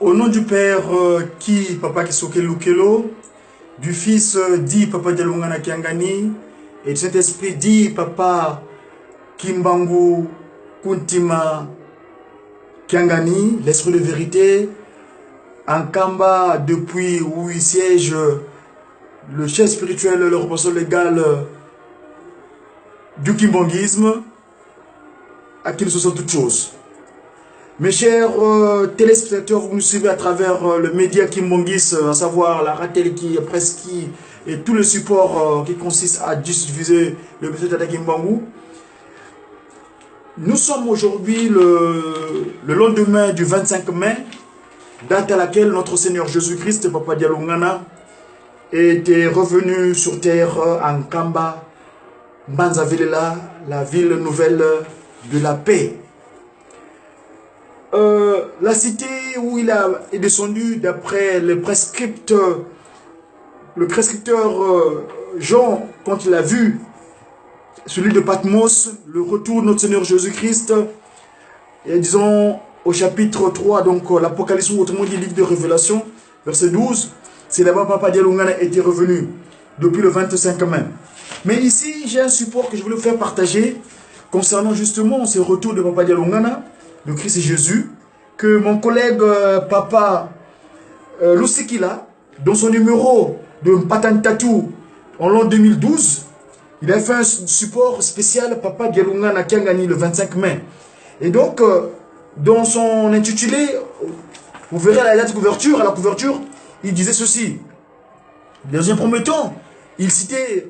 Au nom du Père qui, Papa Kisoke Lukelo, du Fils dit Papa Dialungana Kiangani, et du Saint-Esprit dit Papa Kimbangu Kuntima Kiangani, l'Esprit de vérité, en Kamba depuis où il siège le chef spirituel, le représentant légal du kimbanguisme, à qui nous sommes toutes choses. Mes chers téléspectateurs, vous nous suivez à travers le média Kimbangis, à savoir la Ratel qui, Preski et tout le support qui consiste à diffuser le message de Kimbangu. Nous sommes aujourd'hui le lendemain du 25 mai, date à laquelle notre Seigneur Jésus-Christ, Papa Dialungana, était revenu sur terre en Kamba, Banzavilela, la ville nouvelle de la paix. La cité où il est descendu d'après le prescripteur Jean, quand il a vu celui de Patmos, le retour de notre Seigneur Jésus-Christ, et disons au chapitre 3, donc l'Apocalypse, ou autrement dit livre de Révélation, verset 12, c'est là-bas Papa Dialungana était revenu depuis le 25 mai. Mais ici, j'ai un support que je voulais vous faire partager concernant justement ce retour de Papa Dialungana, de Christ et Jésus, que mon collègue Papa Lusikila, dans son numéro de Mpatantatu en l'an 2012, il a fait un support spécial Papa Dialungana Kiangani le 25 mai. Et donc, dans son intitulé, vous verrez à la couverture, il disait ceci. Dans un premier temps, il citait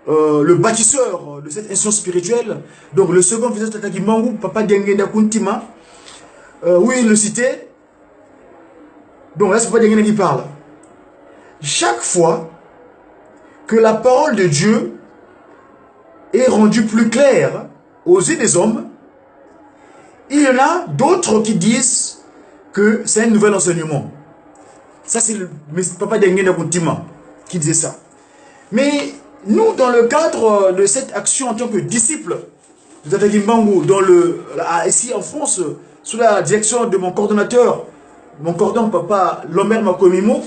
le bâtisseur de cette institution spirituelle, donc le second visage de Kimbangu, Papa Diangenda Kuntima, oui, il le citait. Donc là, c'est Papa Diangenda qui parle. Chaque fois que la parole de Dieu est rendue plus claire aux yeux des hommes, il y en a d'autres qui disent que c'est un nouvel enseignement. Ça, c'est Papa Diangenda Kuntima qui disait ça. Mais nous, dans le cadre de cette action en tant que disciples de Tata Kimbangu, ici en France, sous la direction de mon coordonnateur, mon cordon Papa Lomer Makomimo,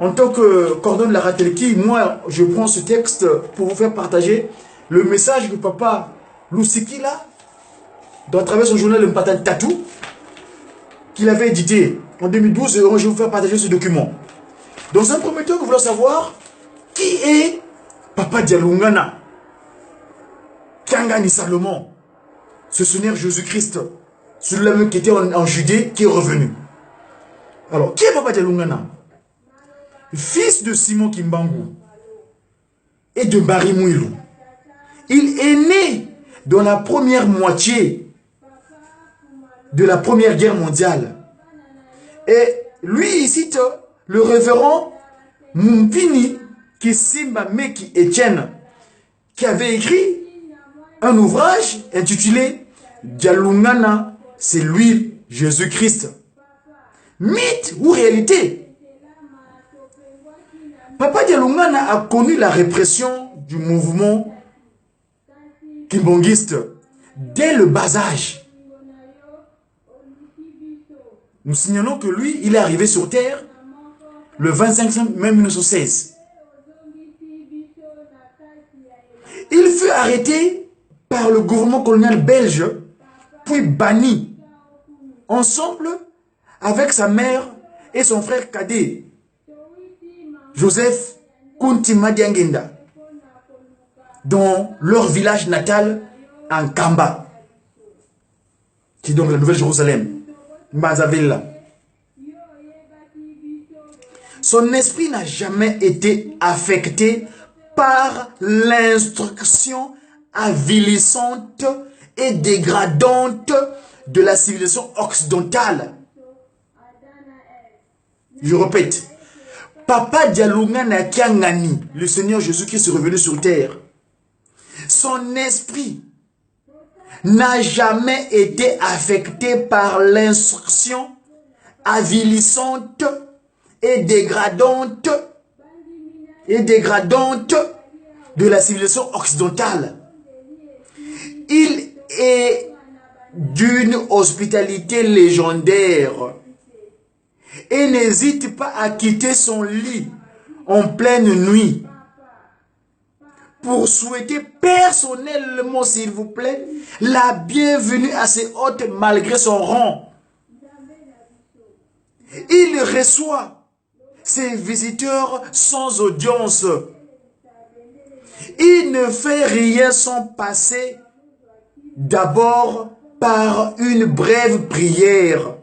en tant que cordon de la Ratelki, moi, je prends ce texte pour vous faire partager le message que Papa Lusikila, dans travers son journal Le Mpatan Tatou, qu'il avait édité en 2012, et je vais vous faire partager ce document. Dans un premier temps, vous voulez savoir qui est Papa Dialungana Kiangani Salomon, ce Seigneur Jésus-Christ, celui-là qui était en Judée, qui est revenu. Alors, qui est Papa Dialungana? Fils de Simon Kimbangu et de Barry Mouilou. Il est né dans la première moitié de la Première Guerre mondiale. Et lui, il cite le révérend Mumpini Kisimba Meki Etienne, qui avait écrit un ouvrage intitulé Dialungana, c'est lui, Jésus-Christ. Mythe ou réalité? Papa Dialungana a connu la répression du mouvement kimbangiste dès le bas âge. Nous signalons que lui, il est arrivé sur terre le 25 mai 1916. Il fut arrêté par le gouvernement colonial belge, puis banni, ensemble avec sa mère et son frère cadet, Joseph Kuntima Diangenda, dans leur village natal en Kamba, qui est donc la Nouvelle-Jérusalem, Mazavilla. Son esprit n'a jamais été affecté par l'instruction avilissante et dégradante de la civilisation occidentale. Je répète, Papa Dialungana Kiangani, le Seigneur Jésus-Christ est revenu sur terre. Son esprit n'a jamais été affecté par l'instruction avilissante et dégradante de la civilisation occidentale. Il est d'une hospitalité légendaire et n'hésite pas à quitter son lit en pleine nuit pour souhaiter personnellement, s'il vous plaît, la bienvenue à ses hôtes malgré son rang. Il reçoit ses visiteurs sans audience. Il ne fait rien sans passer d'abord par une brève prière.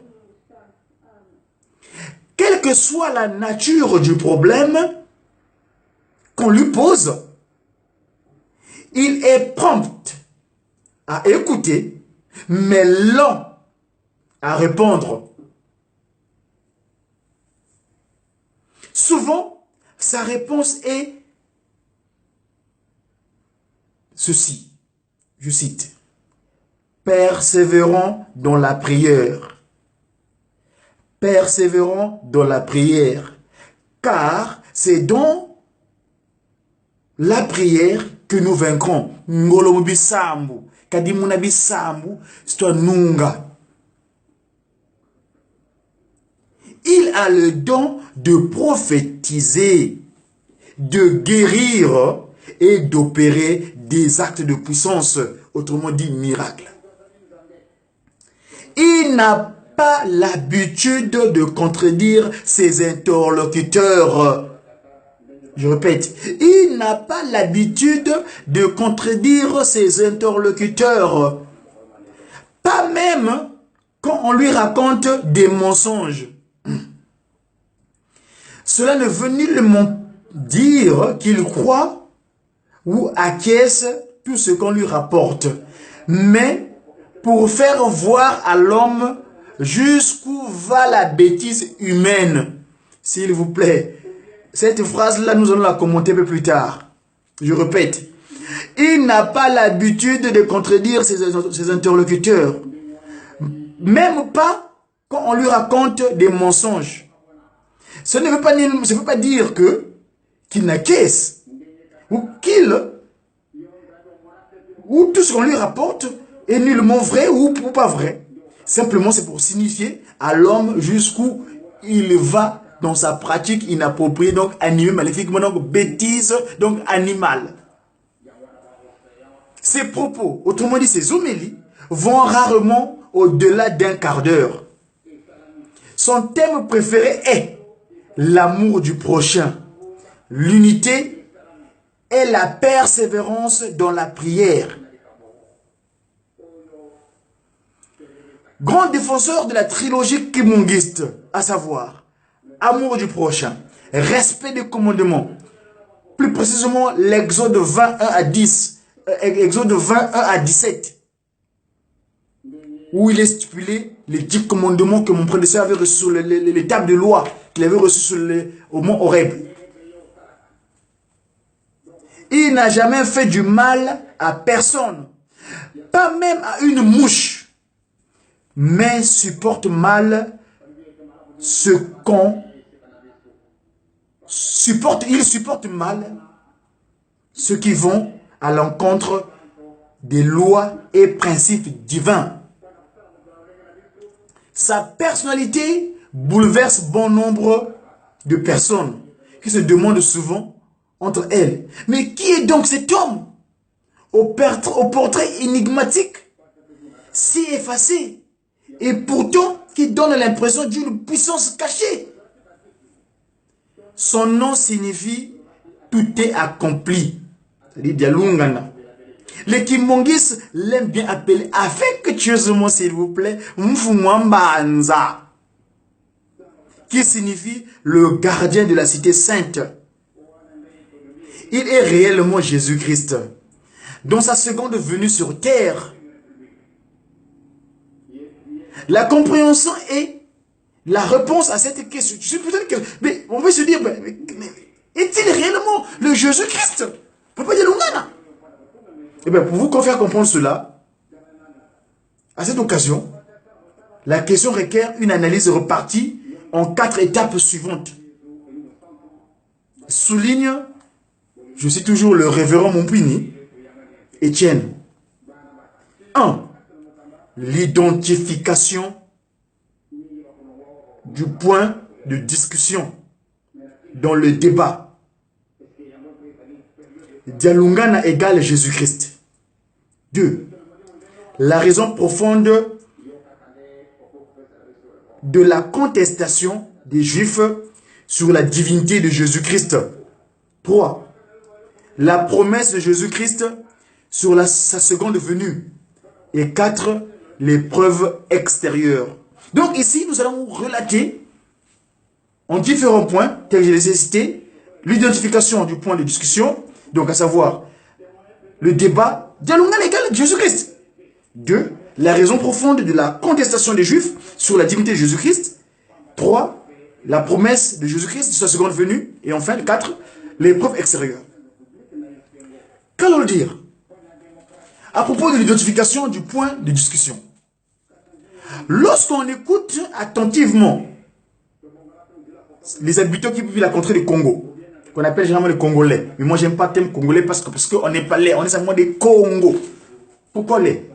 Quelle que soit la nature du problème qu'on lui pose, il est prompt à écouter, mais lent à répondre. Souvent, sa réponse est ceci, je cite, « Persévérons dans la prière. Persévérons dans la prière, car c'est dans la prière que nous vaincrons. » Ngolo bisambu, kadimuna bisambu, c'est nunga. Il a le don de prophétiser, de guérir et d'opérer des actes de puissance, autrement dit miracle. Il n'a pas l'habitude de contredire ses interlocuteurs. Je répète, il n'a pas l'habitude de contredire ses interlocuteurs. Pas même quand on lui raconte des mensonges. Cela ne veut nullement dire qu'il croit ou acquiesce tout ce qu'on lui rapporte, mais pour faire voir à l'homme jusqu'où va la bêtise humaine. S'il vous plaît, cette phrase-là, nous allons la commenter un peu plus tard. Je répète, il n'a pas l'habitude de contredire ses interlocuteurs, même pas quand on lui raconte des mensonges. Ça ne veut pas dire qu'il n'acquiesce ou ou tout ce qu'on lui rapporte est nullement vrai ou pas vrai. Simplement, c'est pour signifier à l'homme jusqu'où il va dans sa pratique inappropriée, donc animée maléfiquement, donc bêtise, donc animale. Ses propos, autrement dit ses homélies, vont rarement au-delà d'un quart d'heure. Son thème préféré est l'amour du prochain, l'unité et la persévérance dans la prière. Grand défenseur de la trilogie kimungiste, à savoir amour du prochain, respect des commandements, plus précisément l'Exode 21 à 10, Exode 21 à 17, où il est stipulé les 10 commandements que mon prédécesseur avait reçus sur les tables de loi qu'il avait reçues au mont Horeb. Il n'a jamais fait du mal à personne, pas même à une mouche, mais supporte mal ce qu'on supporte. Il supporte mal ceux qui vont à l'encontre des lois et principes divins. Sa personnalité bouleverse bon nombre de personnes qui se demandent souvent entre elles, mais qui est donc cet homme au portrait énigmatique, si effacé, et pourtant qui donne l'impression d'une puissance cachée? Son nom signifie « tout est accompli », c'est-à-dire Dialungana. Les Kimongis l'aiment bien appeler affectueusement, s'il vous plaît, Mfumwambanza, qui signifie le gardien de la cité sainte. Il est réellement Jésus-Christ. Dans sa seconde venue sur terre, la compréhension est la réponse à cette question. Mais on peut se dire, est-il réellement le Jésus-Christ? Papa Dialungana. Eh bien, pour vous faire comprendre cela, à cette occasion, la question requiert une analyse repartie en 4 étapes suivantes. Souligne, je cite toujours le révérend Mompini, Étienne. 1. L'identification du point de discussion dans le débat. Dialungana égale Jésus-Christ. 2. La raison profonde de la contestation des Juifs sur la divinité de Jésus-Christ. 3. La promesse de Jésus-Christ sur sa seconde venue. Et 4. Les preuves extérieures. Donc ici, nous allons relater en différents points, tels que je les ai cités, l'identification du point de discussion, donc à savoir le débat, dialogue légal de Jésus-Christ. 2. La raison profonde de la contestation des Juifs sur la divinité de Jésus-Christ. 3. La promesse de Jésus-Christ de sa seconde venue. Et enfin, 4. Les preuves extérieures. Qu'allons-nous dire à propos de l'identification du point de discussion? Lorsqu'on écoute attentivement les habitants qui vivent la contrée du Congo, qu'on appelle généralement les Congolais, mais moi j'aime pas le terme Congolais parce qu'on n'est pas laid, on est simplement des Congo. Pourquoi laid?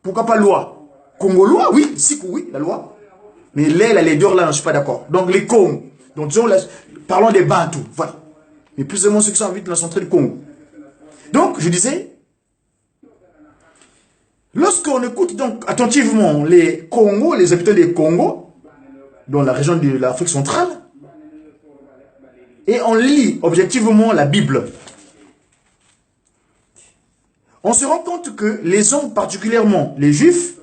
Pourquoi pas loi? Congo-loi, oui, si, oui, la loi. Mais la laideur là, je ne suis pas d'accord. Donc les Congos, donc disons, parlons des Bantous, voilà. Mais plus ou moins ceux qui sont en vue de la contrée du Congo. Donc, je disais, lorsqu'on écoute donc attentivement les Congos, les habitants des Congos, dans la région de l'Afrique centrale, et on lit objectivement la Bible, on se rend compte que les hommes, particulièrement les Juifs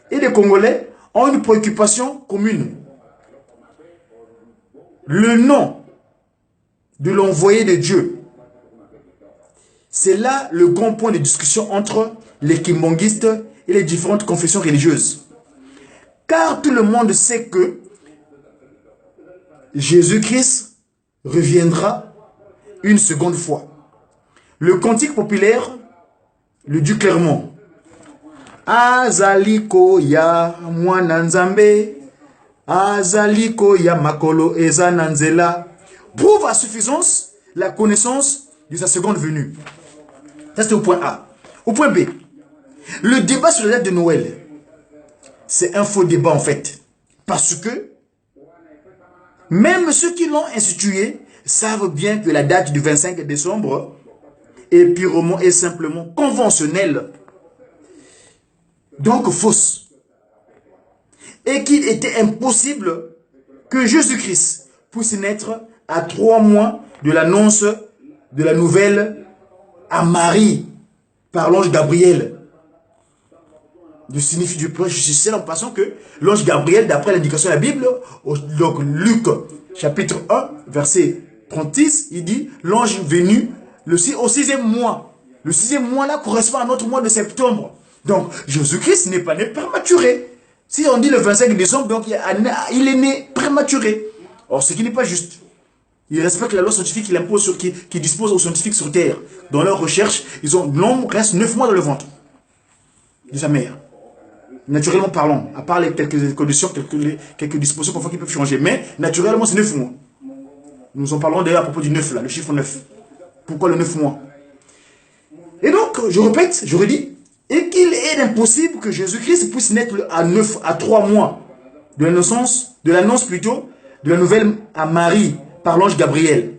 et les Congolais, ont une préoccupation commune. Le nom de l'envoyé de Dieu. C'est là le grand point de discussion entre les kimbongistes et les différentes confessions religieuses. Car tout le monde sait que Jésus-Christ reviendra une seconde fois. Le cantique populaire le dit clairement. Azaliko ya mwana nzambe, azaliko ya makolo eza nanzela, prouve à suffisance la connaissance de sa seconde venue. Ça c'est au point A. Au point B, le débat sur la date de Noël, c'est un faux débat en fait. Parce que même ceux qui l'ont institué savent bien que la date du 25 décembre est purement et simplement conventionnelle. Donc fausse. Et qu'il était impossible que Jésus-Christ puisse naître à 3 mois de l'annonce de la nouvelle à Marie par l'ange Gabriel. Je sais en passant que l'ange Gabriel, d'après l'indication de la Bible, donc Luc chapitre 1, verset 36, il dit l'ange venu au 6e mois. Le 6e mois là correspond à notre mois de septembre. Donc Jésus-Christ n'est pas né prématuré. Si on dit le 25 décembre, donc il est né prématuré. Or, ce qui n'est pas juste. Ils respectent la loi scientifique qu'il impose qui dispose aux scientifiques sur Terre. Dans leurs recherches, l'homme reste 9 mois dans le ventre de sa mère. Naturellement parlant, à part les quelques conditions, quelques dispositions parfois qui peuvent changer. Mais naturellement, c'est 9 mois. Nous en parlons d'ailleurs à propos du 9 là, le chiffre 9. Pourquoi le 9 mois? Et donc, je répète, je redis, et qu'il est impossible que Jésus-Christ puisse naître à 3 mois de l'annonce plutôt, de la nouvelle à Marie par l'ange Gabriel.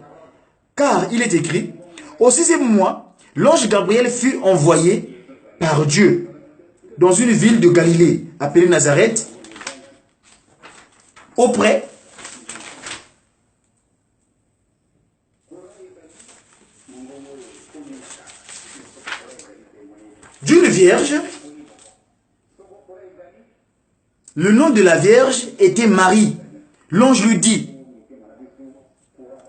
Car il est écrit, au 6e mois, l'ange Gabriel fut envoyé par Dieu dans une ville de Galilée, appelée Nazareth, auprès d'une vierge. Le nom de la vierge était Marie. L'ange lui dit,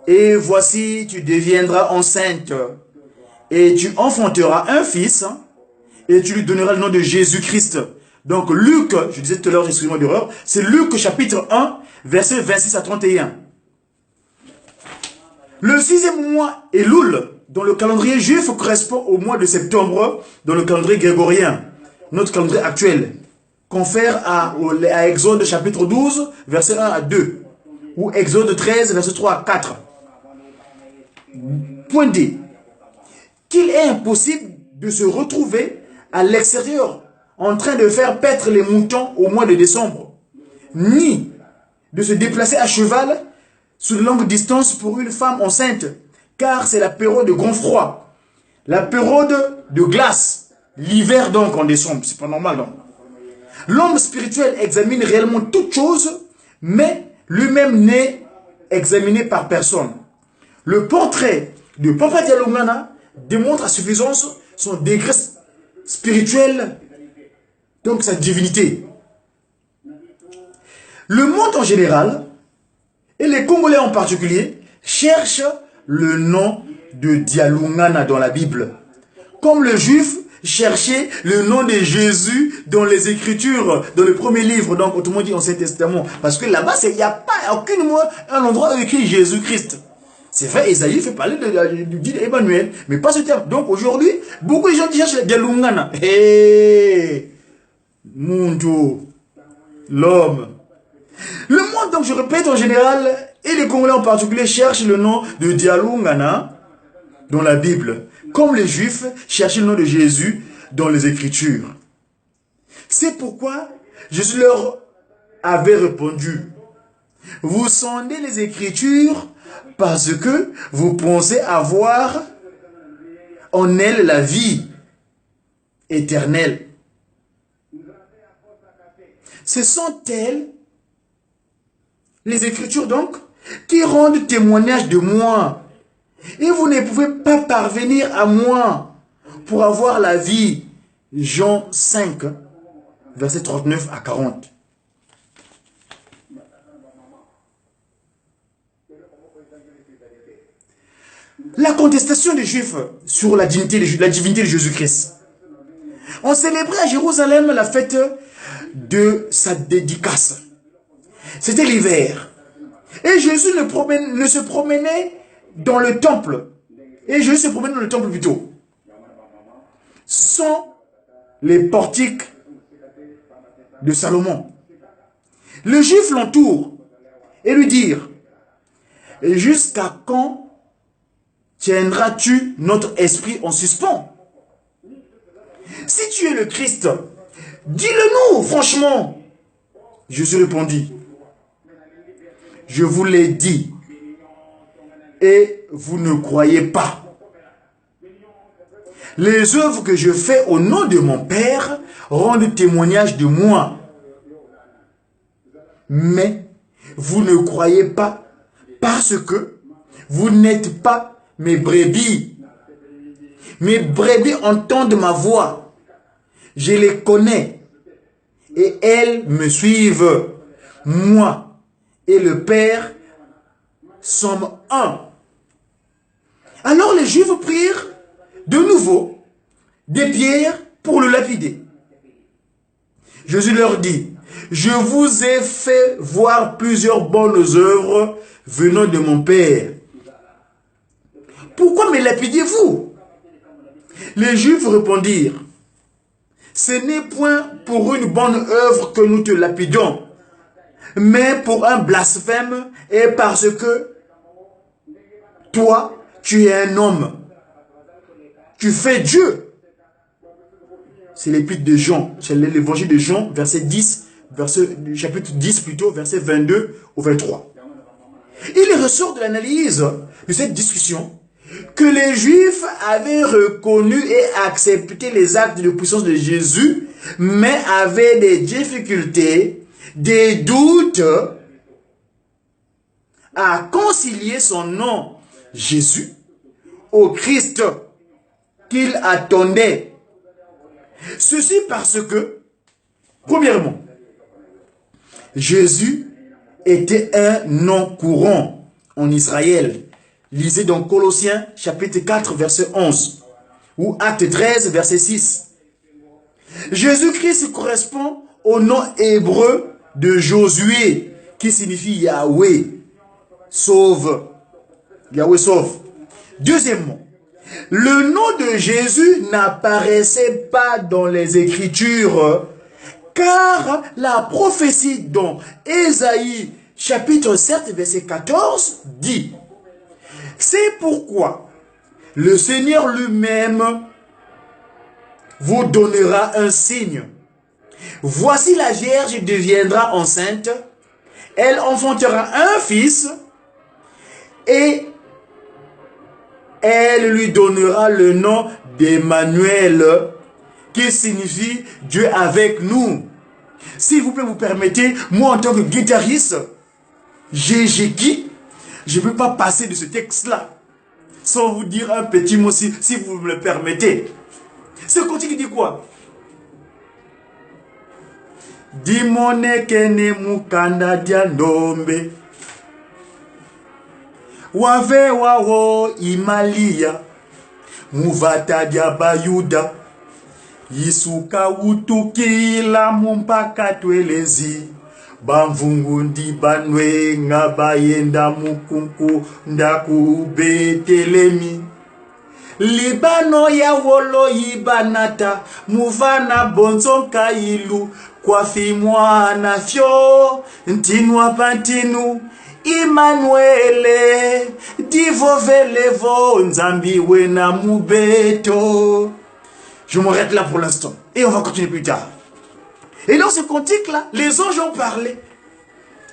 et voici, tu deviendras enceinte, et tu enfanteras un fils, et tu lui donneras le nom de Jésus-Christ. Donc Luc, je disais tout à l'heure, excusez-moi d'erreur, c'est Luc chapitre 1, verset 26 à 31. Le 6e mois Elul, dans le calendrier juif, correspond au mois de septembre, dans le calendrier grégorien, notre calendrier actuel. Confère à Exode chapitre 12, verset 1 à 2, ou Exode 13, verset 3 à 4. Point D. Qu'il est impossible de se retrouver à l'extérieur en train de faire paître les moutons au mois de décembre, ni de se déplacer à cheval sur de longues distances pour une femme enceinte, car c'est la période de grand froid, la période de glace, l'hiver donc en décembre, c'est pas normal donc. L'homme spirituel examine réellement toutes choses, mais lui-même n'est examiné par personne. Le portrait de Papa Dialungana démontre à suffisance son degré spirituel, donc sa divinité. Le monde en général, et les Congolais en particulier, cherchent le nom de Dialungana dans la Bible. Comme le juif cherchait le nom de Jésus dans les Écritures, dans le premier livre, donc autrement dit Ancien Testament. Parce que là-bas, il n'y a pas un endroit où écrit Jésus-Christ. C'est vrai, Esaïe fait parler d'Emmanuel, mais pas ce terme. Donc aujourd'hui, beaucoup de gens qui cherchent Dialungana. Hé, Mundo, l'homme. Le monde, donc je répète en général, et les Congolais en particulier, cherchent le nom de Dialungana dans la Bible, comme les Juifs cherchaient le nom de Jésus dans les Écritures. C'est pourquoi Jésus leur avait répondu, vous sondez les Écritures parce que vous pensez avoir en elles la vie éternelle. Ce sont elles, les Écritures donc, qui rendent témoignage de moi. Et vous ne pouvez pas parvenir à moi pour avoir la vie. Jean 5, versets 39 à 40. La contestation des Juifs sur la divinité de Jésus-Christ. On célébrait à Jérusalem la fête de sa dédicace. C'était l'hiver. Et Jésus ne se promenait dans le temple. Et Jésus se promenait dans le temple plutôt. Sans les portiques de Salomon. Les Juifs l'entourent et lui dirent, jusqu'à quand tiendras-tu notre esprit en suspens? Si tu es le Christ, dis-le-nous, franchement. Jésus répondit, je vous l'ai dit, et vous ne croyez pas. Les œuvres que je fais au nom de mon Père rendent témoignage de moi. Mais vous ne croyez pas parce que vous n'êtes pas mes brebis. Mes brebis entendent ma voix. Je les connais et elles me suivent. Moi et le Père sommes un. Alors les Juifs prirent de nouveau des pierres pour le lapider. Jésus leur dit, je vous ai fait voir plusieurs bonnes œuvres venant de mon Père. Pourquoi me lapidiez-vous? Les Juifs répondirent, ce n'est point pour une bonne œuvre que nous te lapidons, mais pour un blasphème et parce que toi, tu es un homme. Tu fais Dieu. C'est l'épître de Jean, c'est l'évangile de Jean, chapitre 10 plutôt, verset 22 au 23. Il ressort de l'analyse de cette discussion que les Juifs avaient reconnu et accepté les actes de puissance de Jésus, mais avaient des difficultés, des doutes à concilier son nom, Jésus, au Christ qu'il attendait. Ceci parce que, premièrement, Jésus était un nom courant en Israël. Lisez dans Colossiens chapitre 4 verset 11 ou Acte 13 verset 6. Jésus-Christ correspond au nom hébreu de Josué qui signifie Yahweh sauve. Yahweh sauve. Deuxièmement, le nom de Jésus n'apparaissait pas dans les Écritures car la prophétie dans Ésaïe chapitre 7 verset 14 dit: c'est pourquoi le Seigneur lui-même vous donnera un signe. Voici la Vierge deviendra enceinte Elle enfantera un fils et elle lui donnera le nom d'Emmanuel, qui signifie Dieu avec nous. S'il vous plaît, vous permettez, moi en tant que guitariste, Jéjéki, je ne peux pas passer de ce texte-là sans vous dire un petit mot si vous me le permettez. Ce cantique qui dit quoi? Dimone kene mukanda dia ndombe wave wawo imalia muvata dia bayuda yisuka utukila mumpaka twelezi bamvungundi banwe ngabayenda mukunku ndaku Betelemi libano ya wolo yibanata muvana bonzonka ilu kwafi mwana fyo ntinwa pantinu Emmanuele divovelevo nzambi wena mubeto. Je m'arrête là pour l'instant et on va continuer plus tard. Et dans ce cantique-là, les anges ont parlé.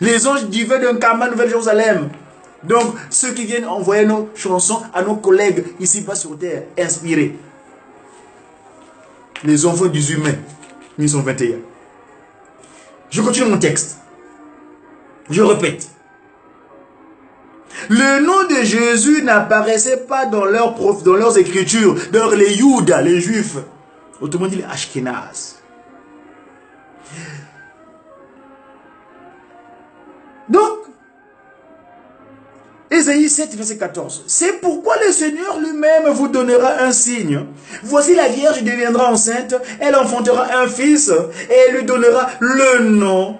Les anges divaient d'un Kama Nouvelle-Jérusalem. Donc, ceux qui viennent envoyer nos chansons à nos collègues ici-bas sur terre, inspirés. Les enfants des humains, 1921. Je continue mon texte. Je répète. Le nom de Jésus n'apparaissait pas dans leurs écritures, dans les Judas, les Juifs. Autrement dit, les Ashkénazes. Donc, Ésaïe 7, verset 14. C'est pourquoi le Seigneur lui-même vous donnera un signe. Voici la Vierge deviendra enceinte, elle enfantera un fils, et elle lui donnera le nom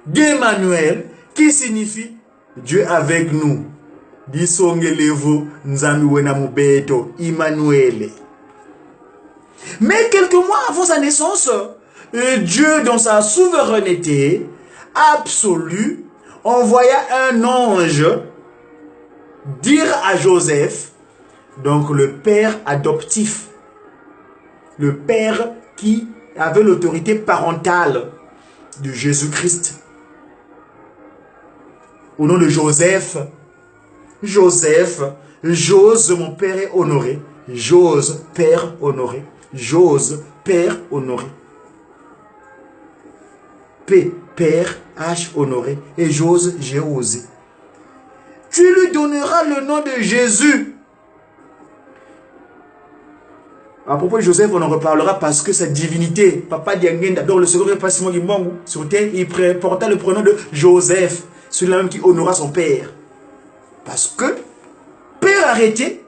d'Emmanuel, qui signifie Dieu avec nous. Disongelevo nzambi wena mubeto, Emmanuel. Mais quelques mois avant sa naissance, Dieu, dans sa souveraineté absolue, envoya un ange dire à Joseph, donc le père adoptif, le père qui avait l'autorité parentale de Jésus-Christ. Au nom de Joseph, Joseph, j'ose mon père est honoré, j'ose père honoré, j'ose père honoré. P, père, H honoré, et j'ose, j'ai osé. Tu lui donneras le nom de Jésus. À propos de Joseph, on en reparlera parce que sa divinité, Papa Diangenda, dont le second pas Simon Gimbangu, sur terre, il porta le prénom de Joseph, celui-là même qui honora son père. Parce que, père arrêté,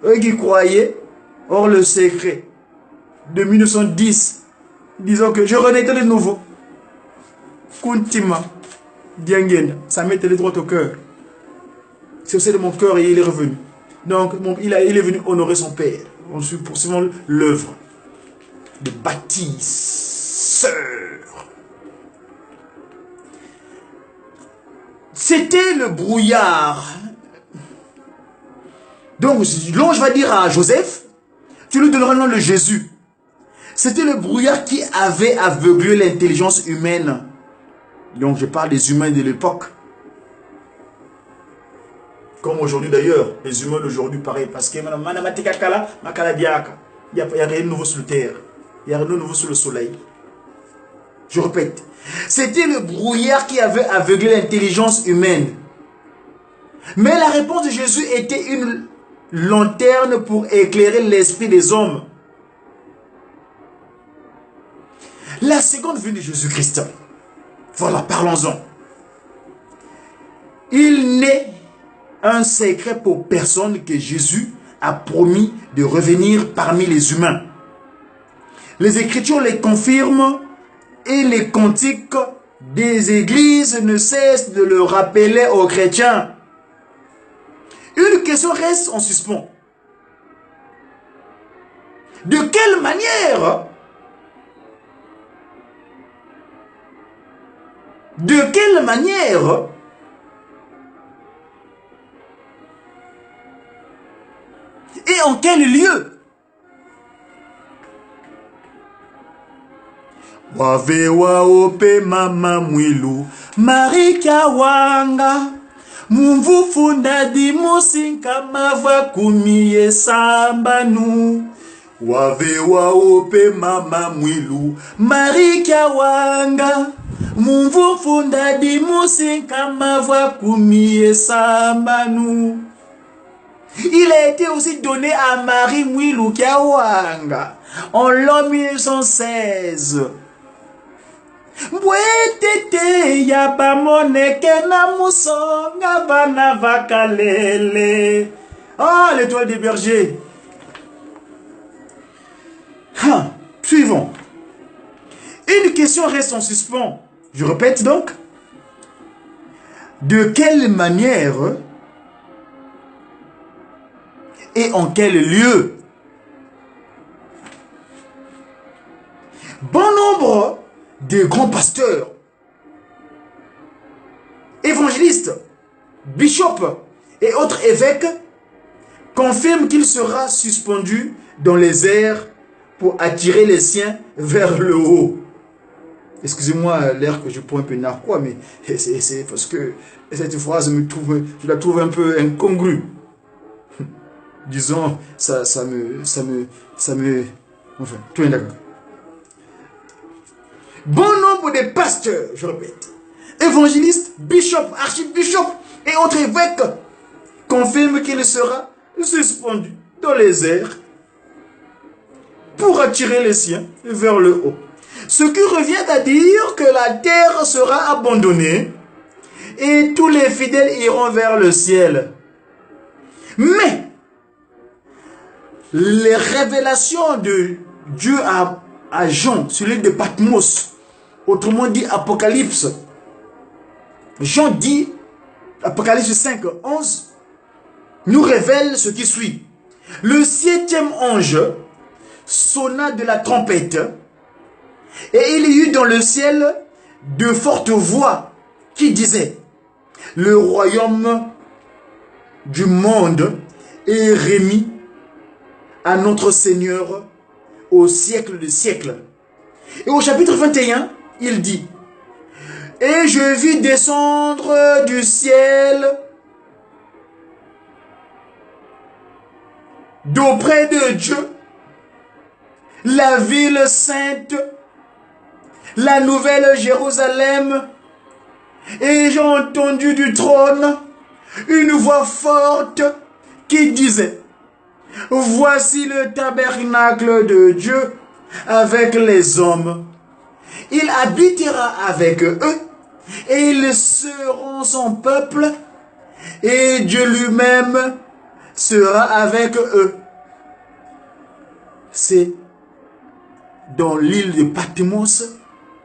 eux qui croyaient, or le secret de 1910, disons que je renaîtrai de nouveau. Kuntima, Diangenda, ça m'était droit au cœur. C'est aussi de mon cœur et il est revenu. Donc, il est venu honorer son père. On suit poursuivant l'œuvre de bâtisseur. C'était le brouillard. Donc, l'ange va dire à Joseph, tu lui donneras le nom de Jésus. C'était le brouillard qui avait aveuglé l'intelligence humaine. Donc, je parle des humains de l'époque. Comme aujourd'hui d'ailleurs, les humains d'aujourd'hui, pareil. Parce que il n'y a rien de nouveau sur la terre. Il n'y a rien de nouveau sur le soleil. Je répète. C'était le brouillard qui avait aveuglé l'intelligence humaine. Mais la réponse de Jésus était une lanterne pour éclairer l'esprit des hommes. La seconde venue de Jésus-Christ. Voilà, parlons-en. Il n'est un secret pour personne que Jésus a promis de revenir parmi les humains. Les Écritures les confirment et les cantiques des églises ne cessent de le rappeler aux chrétiens. Une question reste en suspens. De quelle manière et en quel lieu? Wavewa ope mama mwilu Marika wanga Mumvufu ndadi musinka mava kumiye sambanu Wavewa ope mama mwilu Marika wanga Mumvufu ndadi musinka mava kumiye sambanu. Il a été aussi donné à Marie Mwilu Kiawanga en l'an 1916. Mbwetete ya bamoneke na musonga bana vakalele. Ah, l'étoile des bergers. Suivons. Une question reste en suspens. Je répète donc. De quelle manière et en quel lieu bon nombre de grands pasteurs, évangélistes, bishops et autres évêques confirment qu'il sera suspendu dans les airs pour attirer les siens vers le haut. Excusez-moi l'air que je prends un peu narquois, mais c'est parce que cette phrase je la trouve un peu incongrue. Disons, ça me, enfin, tout est d'accord. Bon nombre de pasteurs, je répète, évangélistes, bishops, archibishops et autres évêques confirment qu'il sera suspendu dans les airs pour attirer les siens vers le haut. Ce qui revient à dire que la terre sera abandonnée et tous les fidèles iront vers le ciel. Mais les révélations de Dieu à Jean, celui de Patmos, autrement dit Apocalypse. Jean dit, Apocalypse 5, 11, nous révèle ce qui suit. Le 7e ange sonna de la trompette, et il y eut dans le ciel de fortes voix qui disaient, le royaume du monde est remis à notre Seigneur au siècle des siècles. Et au chapitre 21, il dit, et je vis descendre du ciel d'auprès de Dieu la ville sainte, la nouvelle Jérusalem, et j'ai entendu du trône une voix forte qui disait, voici le tabernacle de Dieu avec les hommes. Il habitera avec eux et ils seront son peuple et Dieu lui-même sera avec eux. C'est dans l'île de Patmos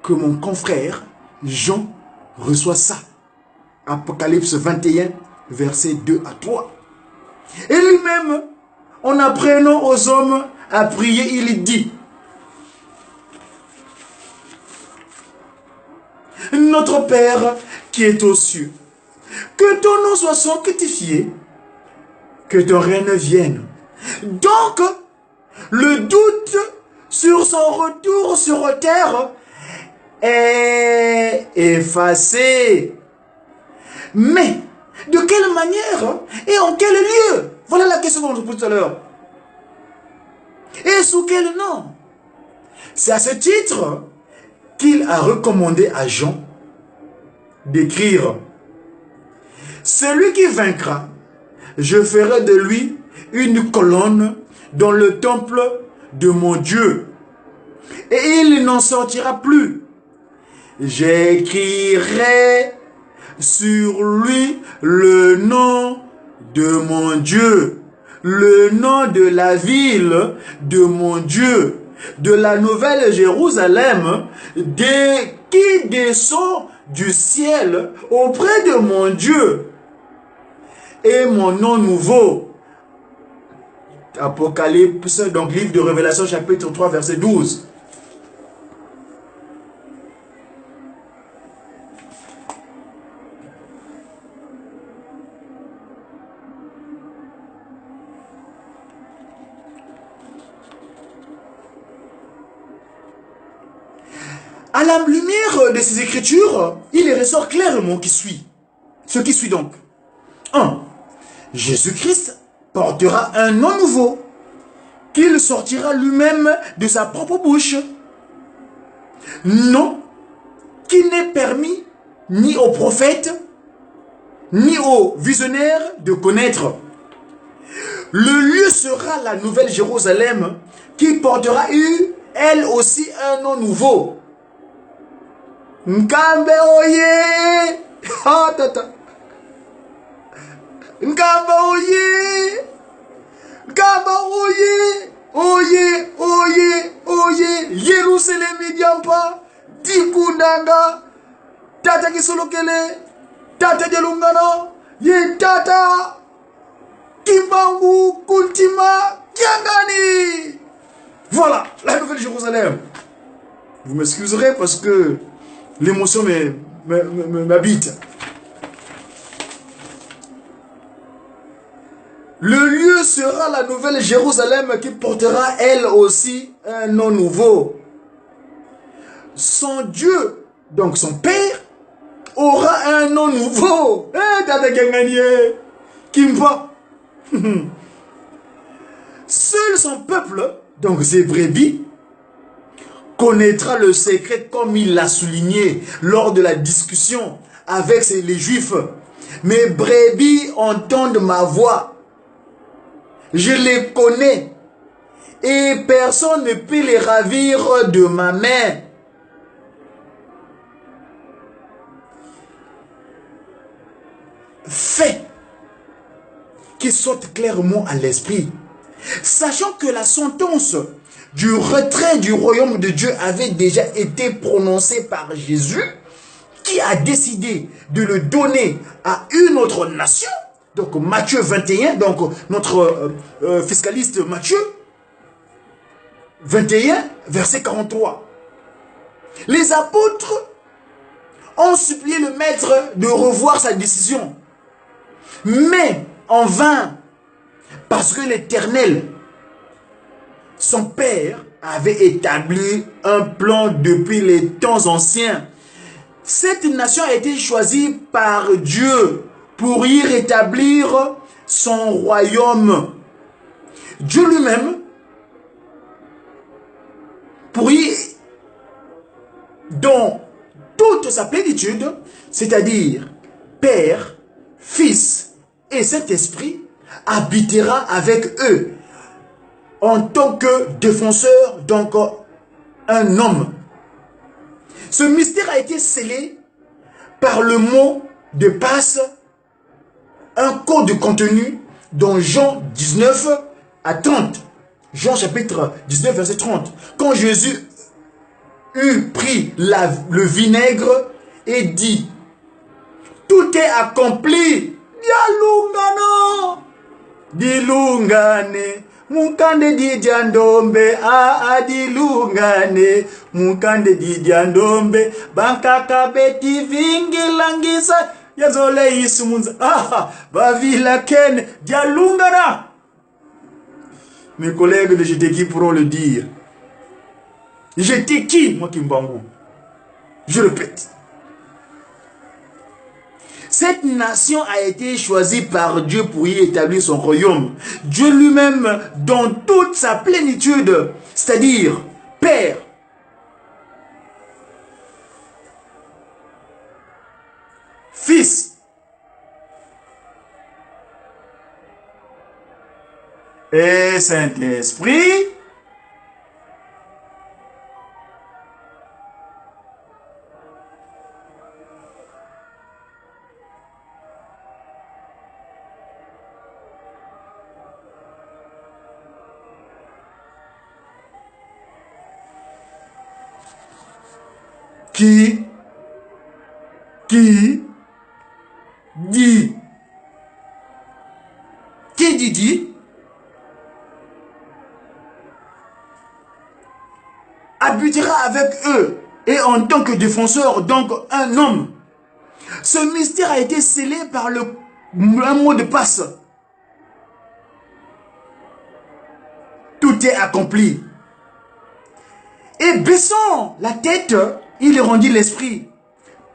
que mon confrère Jean reçoit ça. Apocalypse 21, versets 2 à 3. Et lui-même, en apprenant aux hommes à prier, il dit, notre Père qui est aux cieux, que ton nom soit sanctifié, que ton règne vienne. Donc, le doute sur son retour sur terre est effacé. Mais, de quelle manière et en quel lieu? Voilà la question qu'on se pose tout à l'heure. Et sous quel nom? C'est à ce titre qu'il a recommandé à Jean d'écrire, celui qui vaincra, je ferai de lui une colonne dans le temple de mon Dieu, et il n'en sortira plus. J'écrirai sur lui le nom de mon Dieu, le nom de la ville de mon Dieu, de la nouvelle Jérusalem, qui descend du ciel auprès de mon Dieu, et mon nom nouveau. Apocalypse, donc livre de Révélation, chapitre 3, verset 12. la lumière de ces écritures, il ressort clairement ce qui suit donc. 1. Jésus-Christ portera un nom nouveau qu'il sortira lui-même de sa propre bouche. Non qui n'est permis ni aux prophètes, ni aux visionnaires de connaître. Le lieu sera la nouvelle Jérusalem qui portera elle aussi un nom nouveau. Nkambe oye! Ah, tata. Nkambe oye! Nkambe oye! Oye, oye, oye! Yerusalem idiampa! Dikundanga! Tata kisolokele! Tata delungano! Ye tata! Kimbangu, Kultima, Kiangani! Voilà, la nouvelle Jérusalem. Vous m'excuserez parce que l'émotion m'habite. Le lieu sera la nouvelle Jérusalem qui portera elle aussi un nom nouveau. Son Dieu, donc son Père, aura un nom nouveau. Eh, Tata Kiangani, Kimba. Seul son peuple, donc ses brebis, connaîtra le secret comme il l'a souligné lors de la discussion avec les Juifs. Mes brebis entendent ma voix. Je les connais et personne ne peut les ravir de ma main. Fait qui saute clairement à l'esprit. Sachant que la sentence du retrait du royaume de Dieu avait déjà été prononcée par Jésus, qui a décidé de le donner à une autre nation, donc Matthieu 21, donc notre fiscaliste Matthieu 21, verset 43. Les apôtres ont supplié le maître de revoir sa décision, mais en vain, parce que l'Éternel, son Père, avait établi un plan depuis les temps anciens. Cette nation a été choisie par Dieu pour y rétablir son royaume. Dieu lui-même, pour y, dans toute sa plénitude, c'est-à-dire Père, Fils et Saint-Esprit, habitera avec eux en tant que défenseur, donc un homme. Ce mystère a été scellé par le mot de passe, un code contenu dans Jean 19 à 30. Jean chapitre 19 verset 30. Quand Jésus eut pris le vinaigre et dit, tout est accompli. Dialungano, dilungane, mukande didiandombe, dilungane, mukande didiandombe, bankaka beti vingi langisa, yazole isumunza, bavila ken, dialungana. Mes collègues de GTK pourront le dire. J'étais qui, moi Kimbangu? Je répète. Cette nation a été choisie par Dieu pour y établir son royaume. Dieu lui-même, dans toute sa plénitude, c'est-à-dire Père, Fils et Saint-Esprit, qui dit, habitera avec eux et en tant que défenseur, donc un homme. Ce mystère a été scellé par un mot de passe. Tout est accompli. Et baissant la tête, il rendit l'esprit.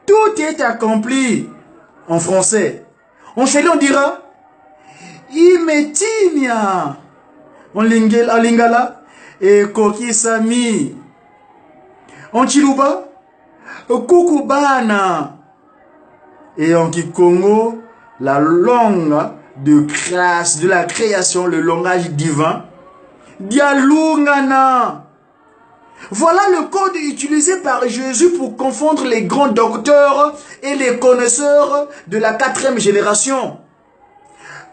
Tout est accompli en français. En chelé, on dira Imetimia. En lingala, et kokisami. En chiluba, kukubana. Et en kikongo, la langue de la création, le langage divin, dialungana. Voilà le code utilisé par Jésus pour confondre les grands docteurs et les connaisseurs de la 4e génération.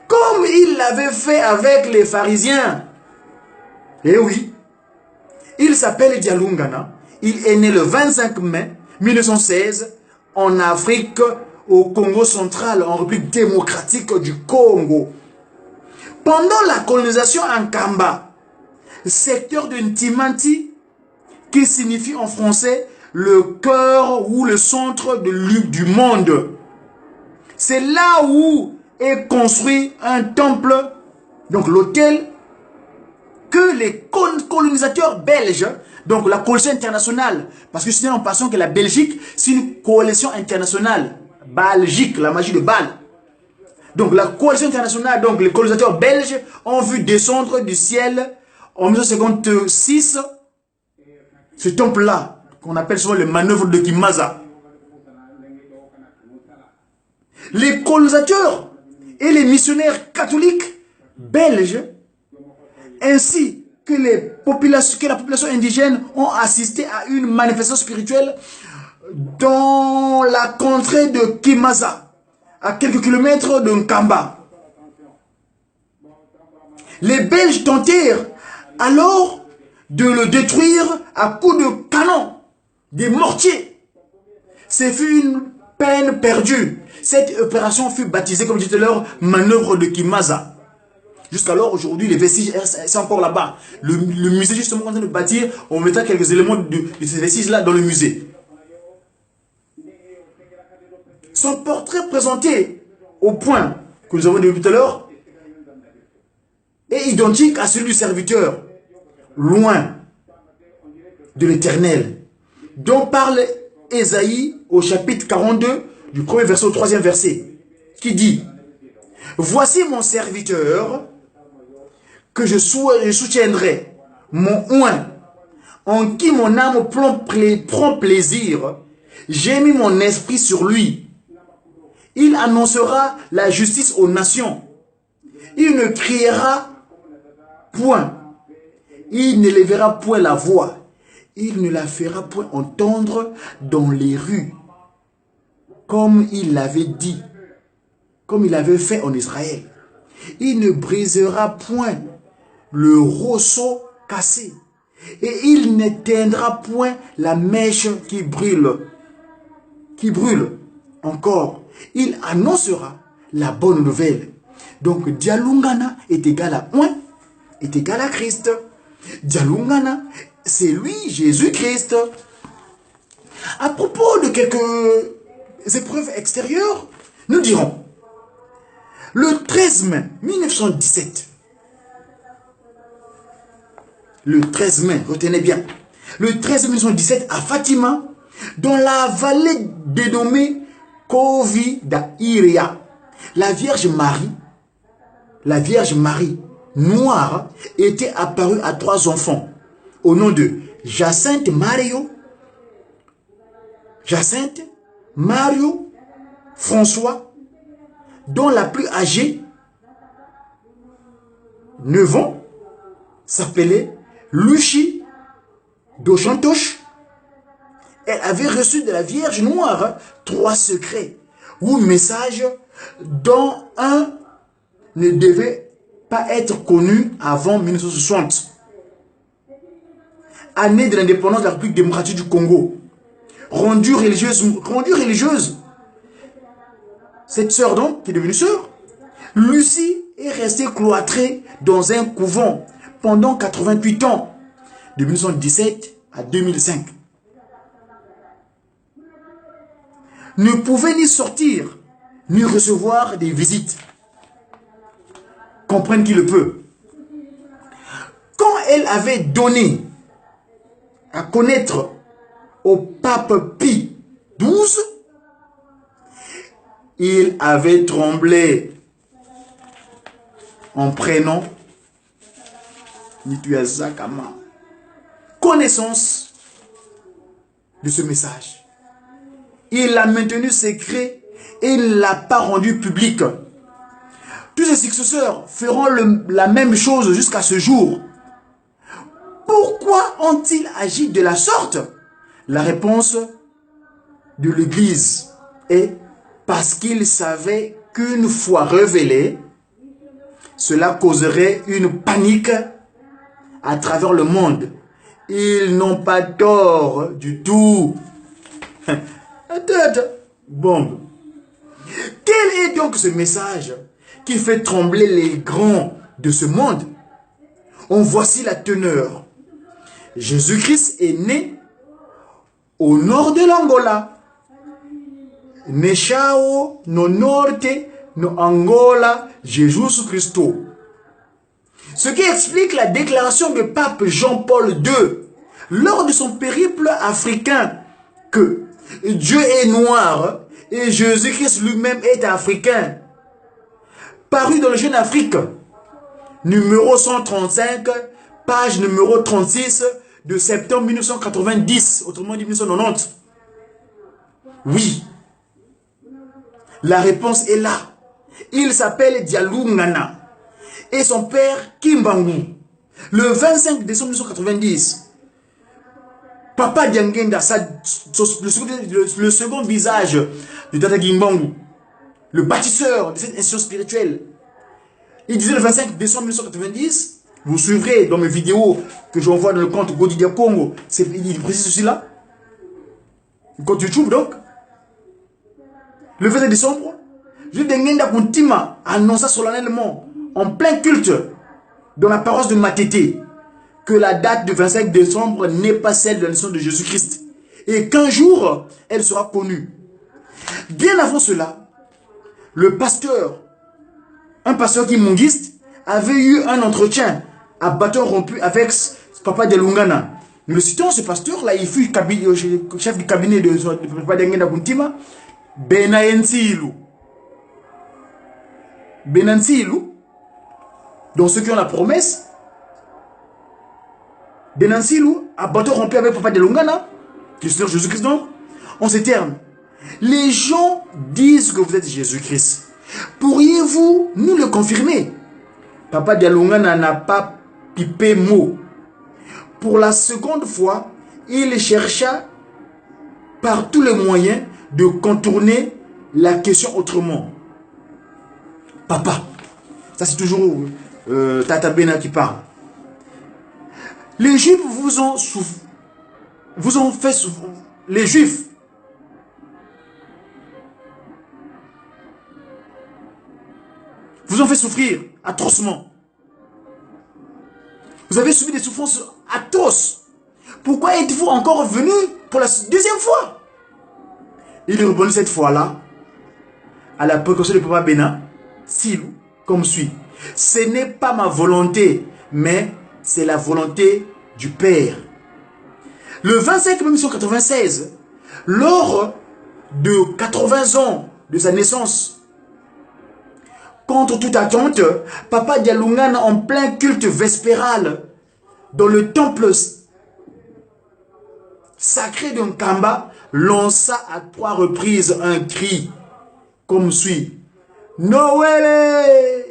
Comme il l'avait fait avec les pharisiens. Eh oui, il s'appelle Dialungana. Il est né le 25 mai 1916 en Afrique, au Congo central, en République démocratique du Congo. Pendant la colonisation en Kamba, secteur de Ntimanti, qui signifie en français le cœur ou le centre du monde. C'est là où est construit un temple, donc l'hôtel, que les colonisateurs belges, donc la coalition internationale, parce que c'est en passant que la Belgique, c'est une coalition internationale, Belgique, la magie de Bâle. Donc la coalition internationale, donc les colonisateurs belges ont vu descendre du ciel en 1956 ce temple-là, qu'on appelle souvent le manœuvre de Kimaza. Les colonisateurs et les missionnaires catholiques belges, ainsi que la population indigène, ont assisté à une manifestation spirituelle dans la contrée de Kimaza, à quelques kilomètres de Nkamba. Les Belges tentèrent alors de le détruire à coups de canon, des mortiers. Ce fut une peine perdue. Cette opération fut baptisée, comme je disais tout à l'heure, manœuvre de Kimaza. Jusqu'alors, aujourd'hui, les vestiges, c'est encore là-bas. Le musée, justement, en train de bâtir, on mettra quelques éléments de ces vestiges-là dans le musée. Son portrait présenté au point que nous avons dit tout à l'heure est identique à celui du serviteur, loin de l'Éternel, dont parle Ésaïe au chapitre 42, du 1er verset au 3e verset, qui dit « Voici mon serviteur que je soutiendrai, mon oint, en qui mon âme prend plaisir. J'ai mis mon esprit sur lui. Il annoncera la justice aux nations. Il ne criera point. Il n'élèvera point la voix. Il ne la fera point entendre dans les rues. Comme il l'avait dit, comme il avait fait en Israël. Il ne brisera point le rosseau cassé. Et il n'éteindra point la mèche qui brûle. Encore. Il annoncera la bonne nouvelle. Donc, Dialungana est égal à oint, est égal à Christ. Dialungana, c'est lui, Jésus-Christ. À propos de quelques épreuves extérieures, nous dirons, le 13 mai 1917, le 13 mai, retenez bien, le 13 mai 1917 à Fatima, dans la vallée dénommée Kovi d'Iria, la Vierge Marie noire était apparue à 3 enfants au nom de Jacinthe Mario, François, dont la plus âgée, 9 ans, s'appelait Lucie d'Ochantoche. Elle avait reçu de la Vierge Noire 3 secrets ou messages dont un ne devait pas être connu avant 1960, année de l'indépendance de la République démocratique du Congo. Rendue religieuse, cette sœur donc, qui est devenue sœur, Lucie est restée cloîtrée dans un couvent pendant 88 ans, de 1917 à 2005. Ne pouvait ni sortir, ni recevoir des visites. Comprenne qui le peut. Quand elle avait donné à connaître au pape Pie XII, il avait tremblé en prenant connaissance de ce message. Il l'a maintenu secret et il ne l'a pas rendu public. Tous ses successeurs feront la même chose jusqu'à ce jour. Pourquoi ont-ils agi de la sorte? La réponse de l'Église est parce qu'ils savaient qu'une fois révélé, cela causerait une panique à travers le monde. Ils n'ont pas tort du tout. Bon. Quel est donc ce message qui fait trembler les grands de ce monde? En voici la teneur. Jésus-Christ est né au nord de l'Angola. Nechao no norte no Angola Jesus Christo. Ce qui explique la déclaration de pape Jean-Paul II lors de son périple africain que Dieu est noir et Jésus-Christ lui-même est africain. Paru dans le Jeune Afrique, numéro 135, page numéro 36 de septembre 1990, autrement dit 1990. Oui, la réponse est là. Il s'appelle Dialungana et son père Kimbangu. Le 25 décembre 1990, Papa Diangenda, le second visage de Tata Kimbangu, le bâtisseur de cette institution spirituelle, il disait le 25 décembre 1990, vous suivrez dans mes vidéos que j'envoie dans le compte Godidia Congo, il précise ceci là, le compte YouTube donc, le 25 décembre, Diangenda Kuntima annonça solennellement en plein culte dans la paroisse de Matete que la date du 25 décembre n'est pas celle de la naissance de Jésus-Christ et qu'un jour elle sera connue. Bien avant cela, le pasteur, un pasteur kimongiste, avait eu un entretien à bâton rompu avec Papa Dialungana. Nous le citons, ce pasteur-là, il fut chef du cabinet de Papa Diangenda Kuntima, Benansilu. Benansilu, donc ceux qui ont la promesse, Benansilu, à bâton rompu avec Papa Dialungana, le Seigneur Jésus-Christ, donc, en ces termes. Les gens disent que vous êtes Jésus-Christ. Pourriez-vous nous le confirmer? Papa Dialungana n'a pas pipé mot. Pour la seconde fois, il chercha par tous les moyens de contourner la question autrement. Papa, ça c'est toujours Tata Bena qui parle. Les Juifs vous ont fait souffrir. Les Juifs vous ont fait souffrir atrocement. Vous avez subi des souffrances atroces. Pourquoi êtes-vous encore venu pour la deuxième fois? Il répondit cette fois-là à la précaution de Papa Bena, Silou, comme suit. Ce n'est pas ma volonté, mais c'est la volonté du Père. Le 25 mai 1996, lors de 80 ans de sa naissance, contre toute attente, Papa Dialungana, en plein culte vespéral, dans le temple sacré de Nkamba, lança à 3 reprises un cri, comme suit. Noël,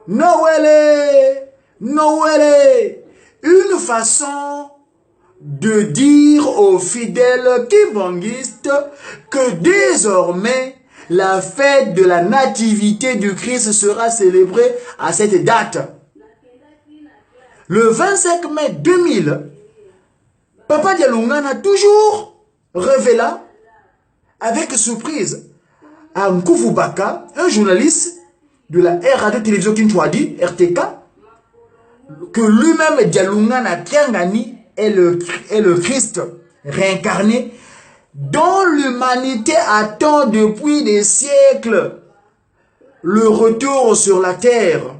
Noël, Noël. Une façon de dire aux fidèles kibanguistes que désormais, la fête de la nativité du Christ sera célébrée à cette date. Le 25 mai 2000, Papa Dialungana toujours révéla avec surprise à Nkufubaka, un journaliste de la Radio Télévision Kinchwadi, RTK, que lui-même Dialungana Kiangani est le Christ réincarné dont l'humanité attend depuis des siècles le retour sur la terre.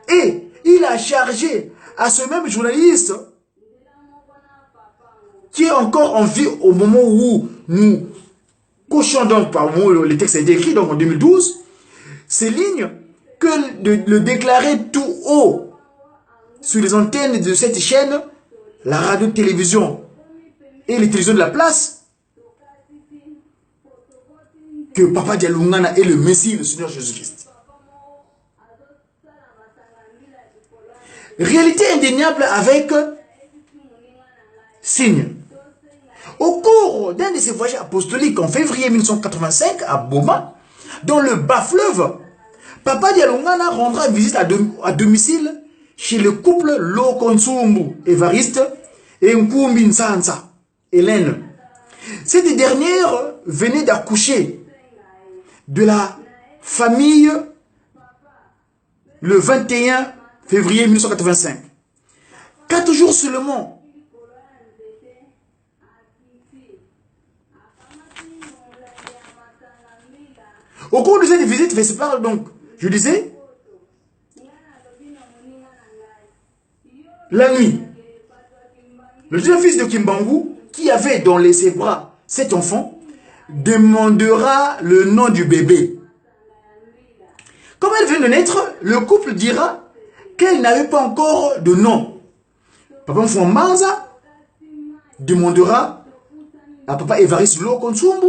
Et il a chargé à ce même journaliste qui est encore en vie au moment où nous cochons, donc par moment où le texte a été écrit, donc en 2012, ces lignes, que de le déclarer tout haut sur les antennes de cette chaîne, la radio-télévision et les télévisions de la place, que Papa Dialoungana est le Messie, le Seigneur Jésus-Christ. Réalité indéniable avec signe. Au cours d'un de ces voyages apostoliques en février 1985 à Boma, dans le bas-fleuve, Papa Dialoungana rendra visite à domicile chez le couple Lokonsumbu, Évariste, et Nkumbi Nsansa, Hélène. Cette dernière venait d'accoucher de la famille le 21 février 1985. 4 jours seulement au cours de cette visite vespale, donc, je disais, la nuit, le jeune fils de Kimbangu, qui avait dans ses bras cet enfant, demandera le nom du bébé. Comme elle vient de naître, le couple dira qu'elle n'avait pas encore de nom. Papa Mfouambanza demandera à Papa Évariste Lokonsumbu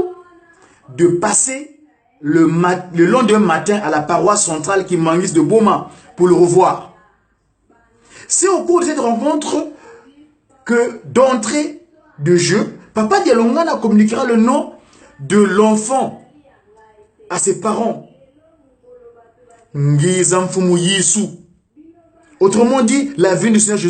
de passer le lendemain matin à la paroisse centrale Kimbanguiste de Boma pour le revoir. C'est au cours de cette rencontre que, d'entrée de jeu, Papa Dialoungana communiquera le nom de l'enfant à ses parents. Ngiza Mfumu Yisu. Autrement dit, la vie du Seigneur Jésus.